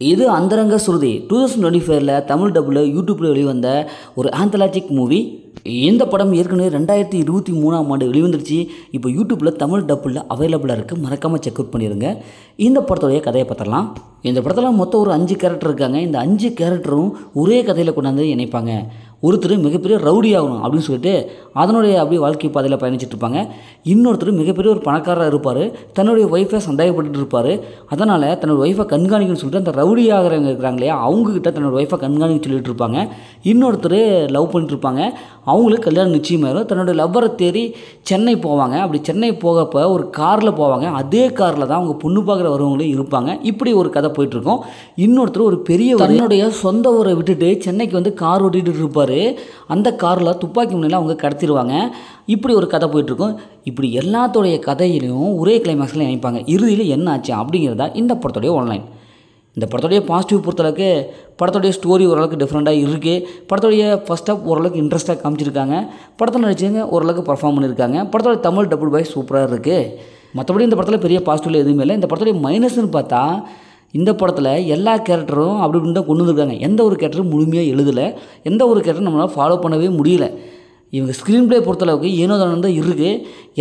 இது அந்தரங்க சுருதி 2025 தமிழ் டப்பில் யூடியூப்பில் வெளிவந்த ஒரு ஆந்தாலஜிக் மூவி. இந்த படம் ஏற்கனவே 2023 வெளிவந்துருச்சு. இப்போ யூடியூப்பில் தமிழ் டப்பில் அவைலபிளாக இருக்குது. மறக்காமல் செக் அவுட் பண்ணிடுங்க. இந்த படத்துடைய கதையை பார்த்துடலாம். இந்த படத்தில் மொத்தம் ஒரு 5 கேரக்டர் இருக்காங்க. இந்த 5 கேரக்டரும் ஒரே கதையில் கொண்டாந்து இணைப்பாங்க. ஒருத்தர் மிகப்பெரிய ரவுடி ஆகணும் அப்படின்னு சொல்லிட்டு அதனுடைய அப்படியே வாழ்க்கை பாதையில் பயணிச்சுட்டு இருப்பாங்க. இன்னொருத்தர் மிகப்பெரிய ஒரு பணக்காரராக இருப்பார். தன்னுடைய ஒய்ஃபை சந்தேகப்பட்டு இருப்பார். அதனால் தன்னோட ஒய்ஃபை கண்காணிக்கணும்னு சொல்லிட்டு அந்த ரவுடி ஆகிறவங்க இருக்கிறாங்க இல்லையா, அவங்கக்கிட்ட தன்னோட ஒய்ஃபை கண்காணிக்க சொல்லிட்டு இருப்பாங்க. இன்னொருத்தர் லவ் பண்ணிட்டு இருப்பாங்க. அவங்களுக்கு கல்யாணம் நிச்சயமாயிரும். தன்னுடைய லவ்வரை தேடி சென்னை போவாங்க. அப்படி சென்னை போகப்போ ஒரு காரில் போவாங்க. அதே காரில் தான் அவங்க பொண்ணு பார்க்குற வரவங்களும் இருப்பாங்க. இப்படி ஒரு கதை போயிட்டுருக்கோம். இன்னொருத்தர் ஒரு பெரிய தன்னுடைய சொந்த ஊரை விட்டுட்டு சென்னைக்கு வந்து கார் ஓட்டிகிட்டு இருப்பார். அந்த காரில் துப்பாக்கி முனையில் அவங்க கடத்திடுவாங்க. இப்படி ஒரு கதை போயிட்டுருக்கும். இப்படி எல்லாத்தோடைய கதையிலையும் ஒரே கிளைமேக்ஸில் நினைப்பாங்க. இறுதியில் என்ன ஆச்சு அப்படிங்கிறதா இந்த படத்துடைய ஆன்லைன். இந்த படத்துடைய பாசிட்டிவ் பொறுத்தளவுக்கு படத்துடைய ஸ்டோரி ஓரளவுக்கு டிஃப்ரெண்ட்டாக இருக்குது. படத்துடைய ஃபர்ஸ்ட் ஆஃப் ஓரளவுக்கு இன்ட்ரெஸ்ட்டாக காமிச்சிருக்காங்க. படத்தில் நடிச்சவங்க ஓரளவுக்கு பர்ஃபார்ம் பண்ணியிருக்காங்க. படத்தோட தமிழ் டபுள் பாய் சூப்பராக இருக்குது. மற்றபடி இந்த படத்தில் பெரிய பாசிட்டிவில் எதுவுமே இல்லை. இந்த படத்துடைய மைனஸ்ன்னு பார்த்தா இந்த படத்தில் எல்லா கேரக்டரும் அப்படி இப்படி தான் கொண்டு வந்துருக்காங்க. எந்த ஒரு கேரக்டரும் முழுமையாக எழுதலை. எந்த ஒரு கேரக்டரும் நம்மளால் ஃபாலோ பண்ணவே முடியல. இவங்க ஸ்க்ரீன் ப்ளே பொறுத்தளவுக்கு ஏனோ தானே தான் இருக்குது.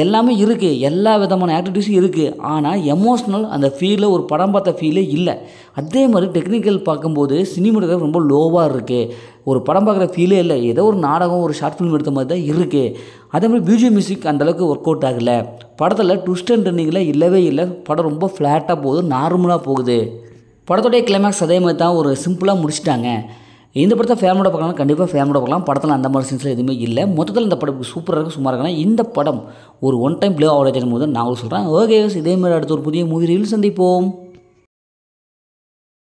எல்லாமே இருக்குது. எல்லா விதமான ஆக்டிவிட்டீஸும் இருக்குது. ஆனால் எமோஷ்னல் அந்த ஃபீலில் ஒரு படம் பார்த்த ஃபீலே இல்லை. அதே மாதிரி டெக்னிக்கல் பார்க்கும்போது சினிமாட்டோகிராஃபி ரொம்ப லோவாக இருக்குது. ஒரு படம் பார்க்குற ஃபீலே இல்லை. ஏதோ ஒரு நாடகம் ஒரு ஷார்ட் ஃபிலிம் எடுத்த மாதிரி தான் இருக்குது. அதே மாதிரி பிஜிஎம் மியூசிக் அந்தளவுக்கு ஒர்க் அவுட் ஆகலை. படத்தில் ட்விஸ்ட் அண்ட் டர்னிங்கில் இல்லவே இல்லை. படம் ரொம்ப ஃப்ளாட்டாக போகுது, நார்மலாக போகுது. படத்துடைய கிளைமேக்ஸ் அதே மாதிரி தான் ஒரு சிம்பிளாக முடிச்சிட்டாங்க. இந்த படத்தை ஃபேமிலியோட பார்க்கலாம். கண்டிப்பாக ஃபேமிலியோட பார்க்கலாம். படத்தில் அந்த மாதிரி சீன்ஸில் எதுவுமே இல்லை. மொத்தத்தில் இந்த படம் சூப்பராக இருக்குது, சும்மா இருக்காங்க. இந்த படம் ஒரு ஒன் டைம் ப்ளே ஆவரேஜ் போது நான் சொல்கிறேன். ஓகே, இதே மாதிரி அடுத்த ஒரு புதிய மூவி ரீல் சந்திப்போம்.